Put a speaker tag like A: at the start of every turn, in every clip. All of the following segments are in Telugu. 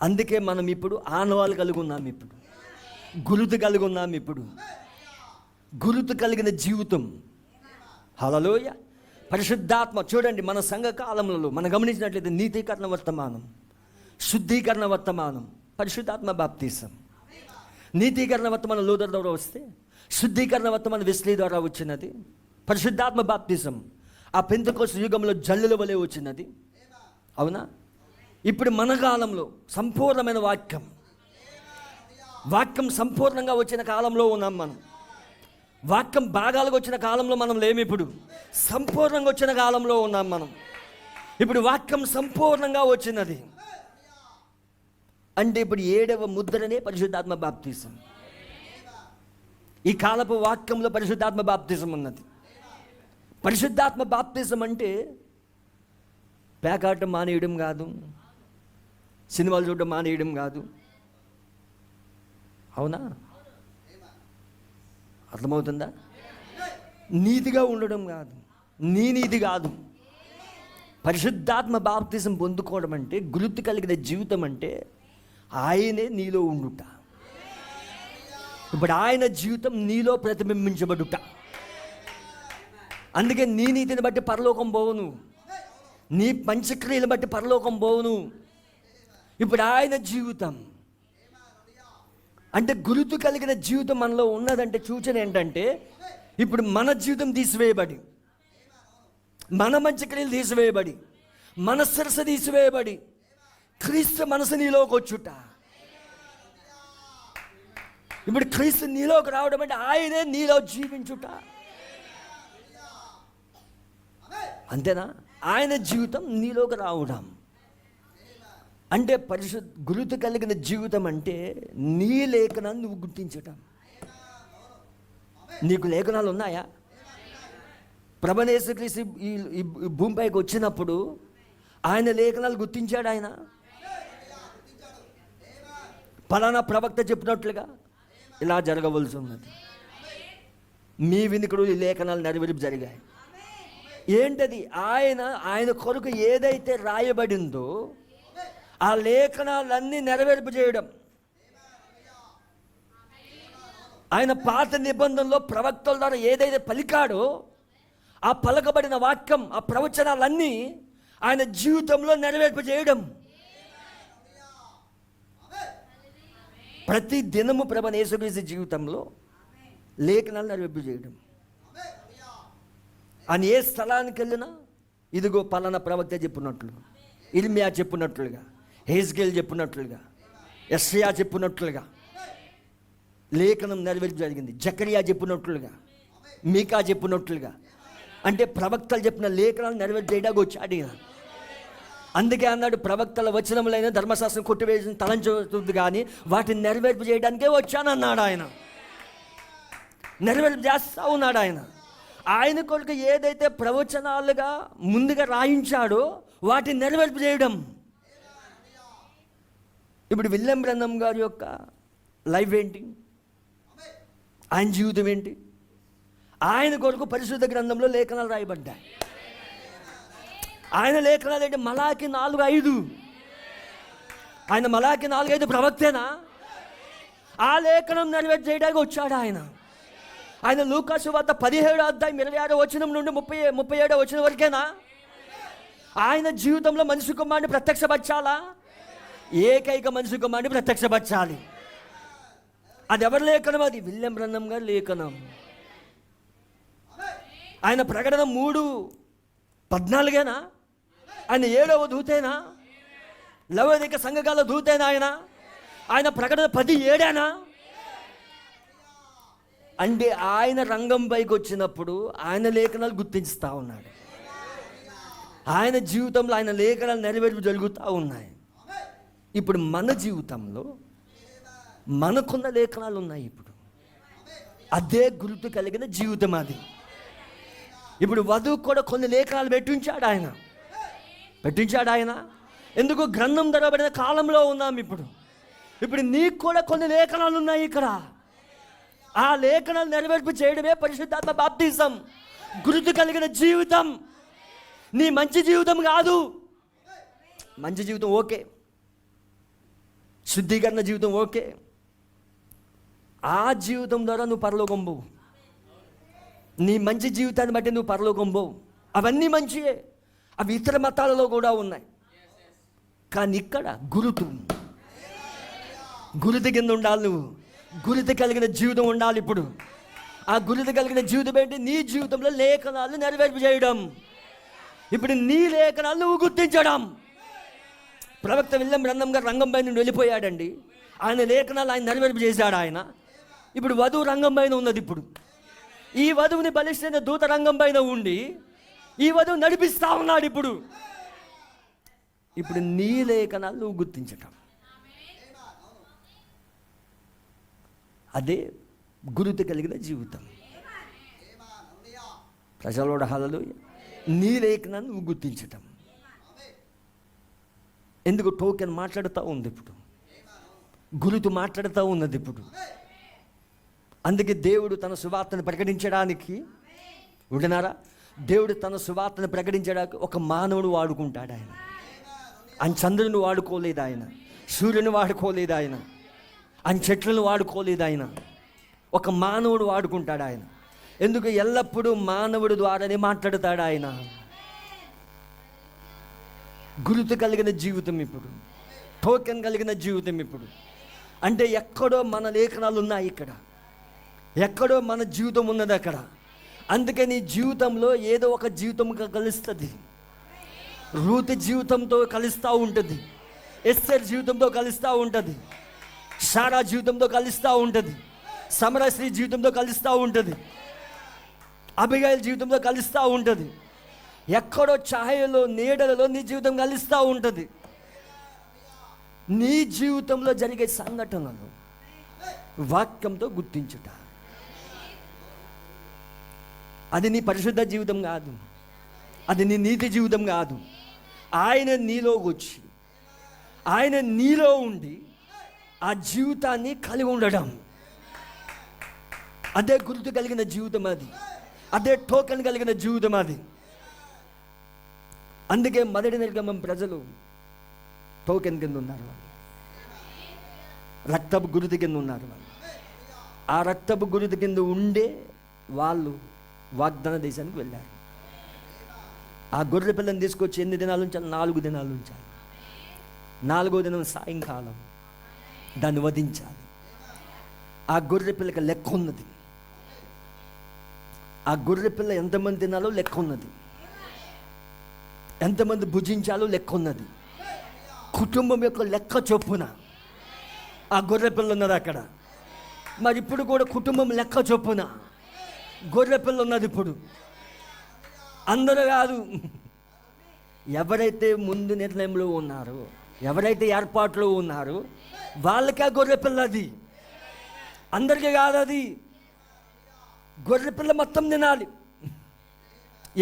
A: అందుకే మనం ఇప్పుడు ఆనవాళ్ళు కలిగి ఉన్నాం, ఇప్పుడు గురుతు కలిగి ఉన్నాం, ఇప్పుడు గురుతు కలిగిన జీవితం. హల్లెలూయా. పరిశుద్ధాత్మ చూడండి, మన సంఘ కాలంలో మనం గమనించినట్లయితే నీతీకరణ వర్తమానం, శుద్ధీకరణ వర్తమానం, పరిశుద్ధాత్మ బాప్తీసం. నీతీకరణ వర్తమానం లూథర్ ద్వారా వస్తే, శుద్ధీకరణ వర్తమానం వెస్లీ ద్వారా వచ్చినది. పరిశుద్ధాత్మ బాప్తీసం ఆ పెంతెకోస్తు యుగంలో జల్లుల వలె వచ్చినది. అవునా? ఇప్పుడు మన కాలంలో సంపూర్ణమైన వాక్యం సంపూర్ణంగా వచ్చిన కాలంలో ఉన్నాం మనం. వాక్యం భాగాలుగా వచ్చిన కాలంలో మనం లేము, ఇప్పుడు సంపూర్ణంగా వచ్చిన కాలంలో ఉన్నాం మనం. ఇప్పుడు వాక్యం సంపూర్ణంగా వచ్చినది అంటే ఇప్పుడు 7వ ముద్రనే పరిశుద్ధాత్మ బాప్తీసం. ఈ కాలపు వాక్యంలో పరిశుద్ధాత్మ బాప్తీసం ఉన్నది. పరిశుద్ధాత్మ బాప్తీసం అంటే పేకాటం మానేయడం కాదు, సినిమాలు చూడడం మానేయడం కాదు. అవునా? అర్థమవుతుందా? నీతిగా ఉండడం కాదు, నీతి కాదు. పరిశుద్ధాత్మ బాప్తీసం పొందుకోవడం అంటే, గుర్తు కలిగిన జీవితం అంటే ఆయనే నీలో ఉండుట. ఇప్పుడు ఆయన జీవితం నీలో ప్రతిబింబించబడుట. అందుకే నీ నీతిని బట్టి పరలోకం పోవును, నీ పంచక్రియలు బట్టి పరలోకం పోవును. ఇప్పుడు ఆయన జీవితం అంటే గురుతు కలిగిన జీవితం మనలో ఉన్నదంటే సూచన ఏంటంటే, ఇప్పుడు మన జీవితం తీసివేయబడి, మన మంచక్రియలు తీసివేయబడి, మన శిరస్సు తీసివేయబడి క్రీస్తు మనసు నీలోకి వచ్చుట. ఇప్పుడు క్రీస్తు నీలోకి రావడం అంటే ఆయనే నీలో జీవించుట. అంతేనా? ఆయన జీవితం నీలోకి రావడం అంటే గురుతు కలిగిన జీవితం అంటే నీ లేఖనాన్ని నువ్వు గుర్తించటం. నీకు లేఖనాలు ఉన్నాయా? ప్రభువైన యేసుక్రీస్తు ఈ భూమిపైకి వచ్చినప్పుడు ఆయన లేఖనాలు గుర్తించాడు. ఆయన ఫలానా ప్రవక్త చెప్పినట్లుగా ఇలా జరగవలసి ఉన్నది, మీ వినికుడు ఈ లేఖనాలు నెరవేర్పు జరిగాయి. ఏంటది? ఆయన కొరకు ఏదైతే రాయబడిందో ఆ లేఖనాలన్నీ నెరవేర్పు చేయడం. ఆయన పాత నిబంధనలో ప్రవక్తల ద్వారా ఏదైతే పలికాడో ఆ పలకబడిన వాక్యం, ఆ ప్రవచనాలన్నీ ఆయన జీవితంలో నెరవేర్పు చేయడం. ప్రతి దినము ప్రభువైన యేసుక్రీస్తు జీవితంలో లేఖనాలు నెరవేర్పు చేయడం. ఆయన ఏ స్థలానికి వెళ్ళినా ఇదిగో పలానా ప్రవక్త చెప్పినట్లు, ఇర్మియా చెప్పినట్లుగా, హెజ్కేల్ చెప్పినట్లుగా, యెషయా చెప్పినట్లుగా లేఖనం నెరవేర్పు జరిగింది. జకరియా చెప్పినట్లుగా, మీకా చెప్పినట్లుగా. అంటే ప్రవక్తలు చెప్పిన లేఖనాలు నెరవేర్పు చేయడానికి వచ్చాడు ఈయన. అందుకే అన్నాడు, ప్రవక్తల వచనములైన ధర్మశాస్త్రం కొట్టివేసిన తలంచుతుంది కానీ వాటిని నెరవేర్పు చేయడానికే వచ్చానన్నాడు ఆయన. నెరవేర్పు చేస్తా ఉన్నాడు ఆయన. ఆయన కొరకు ఏదైతే ప్రవచనాలుగా ముందుగా రాయించాడో వాటిని నెరవేర్పు చేయడం. ఇప్పుడు విలియం బ్రన్హం గారి యొక్క లైఫ్ ఏంటి? ఆయన జీవితం ఏంటి? ఆయన కొరకు పరిశుద్ధ గ్రంథంలో లేఖనాలు రాయబడ్డాయి. ఆయన లేఖనాలు ఏంటి? మలాకి 4:5. ఆయన మలాకి 4:5 ప్రవక్తేనా? ఆ లేఖనం నెరవేర్పు చేయడానికి వచ్చాడు ఆయన. ఆయన లూకా సువార్త 17:26 నుండి 37 వరకేనా? ఆయన జీవితంలో మనిషి కుమారుని ప్రత్యక్షపరచాలా? ఏకైక మనిషి కుమారుని ప్రత్యక్షపరచాలి. అది ఎవరి లేఖనం? అది విలియం బ్రన్హం గారి లేఖనం. ఆయన ప్రకటన 3:14 ఆయన 7వ దూతేనా? లవోదిక సంఘకాల దూతేనా ఆయన ప్రకటన 10:7 అంటే ఆయన రంగం పైకి వచ్చినప్పుడు ఆయన లేఖనాలు గుర్తించుతూ ఉన్నాడు. ఆయన జీవితంలో ఆయన లేఖనాలు నెరవేర్పు జరుగుతూ ఉన్నాయి. ఇప్పుడు మన జీవితంలో మనకున్న లేఖనాలు ఉన్నాయి. ఇప్పుడు అదే గుర్తు కలిగిన జీవితం అది. ఇప్పుడు వధువు కూడా కొన్ని లేఖనాలు పెట్టించాడు ఆయన. ఎందుకు? గ్రంథం తెరవబడిన కాలంలో ఉన్నాం ఇప్పుడు నీకు కూడా కొన్ని లేఖనాలు ఉన్నాయి ఇక్కడ. ఆ లేఖనాలు నెరవేర్పు చేయడమే పరిశుద్ధాత్మ బాప్తిజం. గుర్తు కలిగిన జీవితం. నీ మంచి జీవితం కాదు. మంచి జీవితం ఓకే, శుద్ధీకరణ జీవితం ఓకే, ఆ జీవితం ద్వారా నువ్వు పరలోకం పోవు. నీ మంచి జీవితాన్ని బట్టి నువ్వు పరలోకం పోవు. అవన్నీ మంచియే, అవి ఇతర మతాలలో కూడా ఉన్నాయి. కానీ ఇక్కడ గురుతి కింద ఉండాలి. నువ్వు గురుతి కలిగిన జీవితం ఉండాలి. ఇప్పుడు ఆ గురుతి కలిగిన జీవితం ఏంటి? నీ జీవితంలో లేఖనాలు నెరవేర్పు చేయడం. ఇప్పుడు నీ లేఖనాలు నువ్వు గుర్తించడం. ప్రవక్త విలియం బ్రన్హం గారు రంగం పైన నుండి వెళ్ళిపోయాడండి. ఆయన లేఖనాలు ఆయన నెరవేర్పు చేశాడు ఆయన. ఇప్పుడు వధువు రంగం పైన ఉన్నది. ఇప్పుడు ఈ వధువుని బలిష్టమైన దూత రంగం పైన ఉండి ఈ వధువు నడిపిస్తా ఉన్నాడు. ఇప్పుడు నీ లేఖనాలు నువ్వు గుర్తించటం, అదే గురుతు కలిగిన జీవితం. ప్రజలోడ హల్లెలూయా. నీ లేఖనాన్ని నువ్వు గుర్తించటం. ఎందుకు? టోకెన్ మాట్లాడుతూ ఉంది ఇప్పుడు, గురుతు మాట్లాడుతూ ఉన్నది ఇప్పుడు. అందుకే దేవుడు తన సువార్తను ప్రకటించడానికి ఉంటున్నారా? దేవుడు తన సువార్తను ప్రకటించడానికి ఒక మానవుడు వాడుకుంటాడు. ఆయన చంద్రుని వాడుకోలేదు, ఆయన సూర్యుని వాడుకోలేదు, ఆయన చెట్లను వాడుకోలేదు. ఆయన ఒక మానవుడు వాడుకుంటాడు. ఆయన ఎందుకు? ఎల్లప్పుడూ మానవుడి ద్వారానే మాట్లాడతాడు ఆయన. గురుతు కలిగిన జీవితం ఇప్పుడు, టోకెన్ కలిగిన జీవితం ఇప్పుడు. అంటే ఎక్కడో మన లేఖనాలు ఉన్నాయి, ఇక్కడ ఎక్కడో మన జీవితం ఉన్నది అక్కడ. అందుకే నీ జీవితంలో ఏదో ఒక జీవితం కలుస్తుంది. రూతు జీవితంతో కలుస్తూ ఉంటుంది, ఎస్తేర్ జీవితంతో కలుస్తూ ఉంటుంది, సారా జీవితంతో కలుస్తూ ఉంటుంది, సమరశ్రీ జీవితంతో కలుస్తూ ఉంటుంది, అబిగైల్ జీవితంతో కలుస్తూ ఉంటుంది. ఎక్కడో ఛాయలో నీడలలో నీ జీవితం కలుస్తూ ఉంటుంది. నీ జీవితంలో జరిగే సంఘటనలు వాక్యంతో గుర్తించుట. అది నీ పరిశుద్ధ జీవితం కాదు, అది నీ నీతి జీవితం కాదు. ఆయన నీలో వచ్చి, ఆయన నీలో ఉండి ఆ జీవితాన్ని కలిగి ఉండడం, అదే గుర్తు కలిగిన జీవితం. అదే టోకెన్ కలిగిన జీవితం అది. అందుకే మొదటి నిర్గమం ప్రజలు టోకెన్ కింద ఉన్నారు, రక్తపు గురుతు కింద ఉన్నారు. ఆ రక్తపు గురుతు కింద ఉండే వాళ్ళు వాగ్దాన దేశానికి వెళ్ళారు. ఆ గొర్రె పిల్లని తీసుకొచ్చి ఎన్ని దినాలు ఉంచాలి? 4 దినాలు ఉంచాలి. 4వ దినం సాయంకాలం దాన్ని వధించాలి. ఆ గొర్రె పిల్లకి లెక్క ఉన్నది. ఆ గొర్రె పిల్ల ఎంతమంది తినాలో లెక్క ఉన్నది, ఎంతమంది భుజించాలో లెక్క ఉన్నది. కుటుంబం యొక్క లెక్క చొప్పున ఆ గొర్రె పిల్ల ఉన్నది అక్కడ. మరి ఇప్పుడు కూడా కుటుంబం లెక్క చొప్పున గొర్రె పిల్ల ఉన్నది. ఇప్పుడు అందరూ కాదు, ఎవరైతే ముందు నిర్ణయంలో ఉన్నారో, ఎవరైతే ఏర్పాట్లో ఉన్నారో వాళ్ళకే ఆ గొర్రె పిల్ల. అది అందరికీ కాదు. అది గొర్రె పిల్ల మొత్తం తినాలి,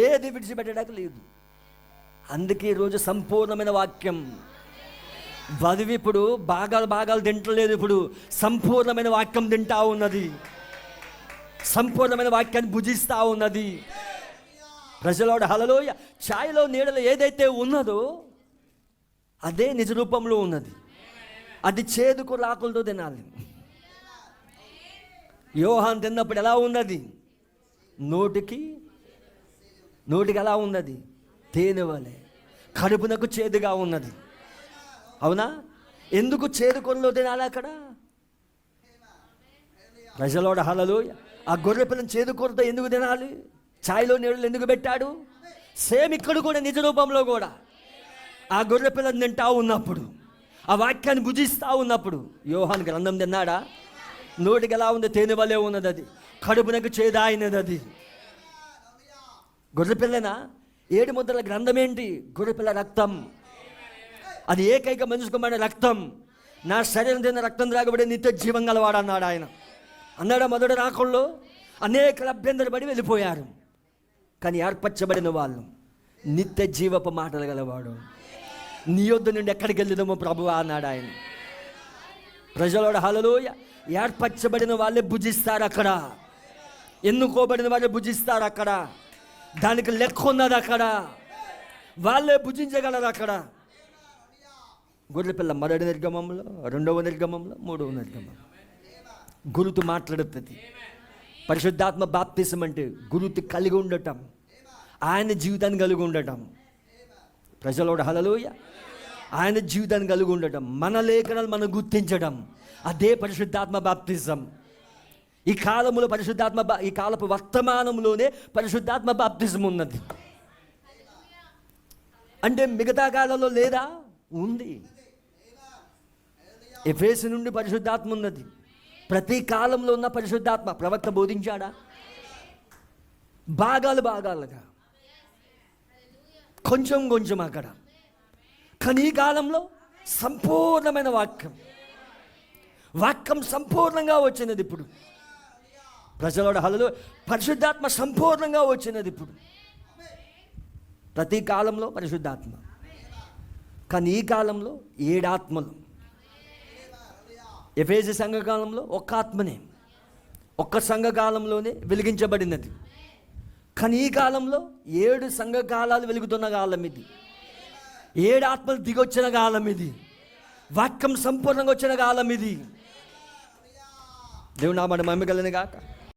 A: ఏది విడిచిపెట్టడానికి లేదు. అందుకే ఈరోజు సంపూర్ణమైన వాక్యం వధువు ఇప్పుడు భాగాలు తింటలేదు. ఇప్పుడు సంపూర్ణమైన వాక్యం తింటా ఉన్నది, సంపూర్ణమైన వాక్యాన్ని భుజిస్తూ ఉన్నది. ప్రజలోడ హల్లెలూయా. ఛాయలో నీడలో ఏదైతే ఉన్నదో అదే నిజ రూపంలో ఉన్నది. అది చేదుకు రాకులతో తినాలి. యోహాన్ తిన్నప్పుడు ఎలా ఉన్నది? నోటికి ఎలా ఉన్నది? తేనె వలె, కడుపునకు చేదుగా ఉన్నది. అవునా? ఎందుకు చేదుకొనలో తినాలి అక్కడ? ప్రజలోడ హల్లెలూయా. ఆ గొర్రె పిల్లని చేదుకొనతో ఎందుకు తినాలి? ఛాయలో నీళ్ళు ఎందుకు పెట్టాడు? సేమ్ ఇక్కడ కూడా నిజ రూపంలో కూడా ఆ గొర్రె పిల్లని తింటా ఉన్నప్పుడు, ఆ వాక్యాన్ని భుజిస్తూ ఉన్నప్పుడు యోహాను గ్రంథం తిన్నాడా? నోటికి ఎలా ఉంది? తేనె వలె ఉన్నది. అది కడుపునకు చేదాయినది. అది గొర్రెపిల్లనా? 7 ముద్రల గ్రంథం ఏంటి? గొర్రెపిల్ల రక్తం. అది ఏకైక మనుషుకుమైన రక్తం. నా శరీరం తిన్న రక్తం త్రాగబడి నిత్య జీవం గలవాడు అన్నాడు ఆయన. అన్నాడు మొదటి రాకల్లో అనేక అభ్యంతరపడి వెళ్ళిపోయారు. కానీ ఏర్పరచబడిన వాళ్ళు నిత్య జీవపు మాటలు గలవాడు. నీ యొద్ద నుండి ఎక్కడికి వెళ్ళిదమో ప్రభువా అన్నాడు ఆయన. ప్రజలోడ హల్లెలూయా. ఏర్పరచబడిన వాళ్ళే భుజిస్తారు అక్కడ, ఎన్నుకోబడిన వాళ్ళే భుజిస్తారు అక్కడ. దానికి లెక్క ఉన్నది అక్కడ, వాళ్ళే భుజించగలరు అక్కడ. గొర్రెపిల్ల మొదటి నిర్గమంలో, రెండవ నిర్గమంలో, మూడవ నిర్గమం గురుతు మాట్లాడుతుంది. పరిశుద్ధాత్మ బాప్తిసం అంటే గురుతు కలిగి ఉండటం, ఆయన జీవితాన్ని కలిగి ఉండటం. ప్రజలోడు హల్లెలూయా. ఆయన జీవితాన్ని కలిగి ఉండటం, మన లేఖనాలు మనం గుర్తించడం, అదే పరిశుద్ధాత్మ బాప్తిజం. ఈ కాలములో ఈ కాలపు వర్తమానంలోనే పరిశుద్ధాత్మ బాప్తిజం ఉన్నది. అంటే మిగతా కాలంలో లేదా? ఉంది. ఎఫెసు నుండి పరిశుద్ధాత్మ ఉన్నది. ప్రతి కాలంలో ఉన్న పరిశుద్ధాత్మ. ప్రవక్త బోధించాడా? భాగాలుగా, కొంచెం అక్కడ. కానీ ఈ కాలంలో సంపూర్ణమైన వాక్యం సంపూర్ణంగా వచ్చినది ఇప్పుడు. ప్రజల హల్లలో పరిశుద్ధాత్మ సంపూర్ణంగా వచ్చినది ఇప్పుడు. ప్రతి కాలంలో పరిశుద్ధాత్మ. కానీ ఈ కాలంలో 7 ఆత్మలు. ఎఫెసు సంఘకాలంలో ఒక్క ఆత్మనే, ఒక్క సంఘకాలంలోనే వెలిగించబడినది. కానీ ఈ కాలంలో 7 సంఘకాలాలు వెలుగుతున్న కాలం ఇది. 7 ఆత్మలు దిగొచ్చిన కాలం ఇది. వాక్యం సంపూర్ణంగా వచ్చిన కాలం ఇది. దేవుని నామమున మహిమ కలుగును గాక.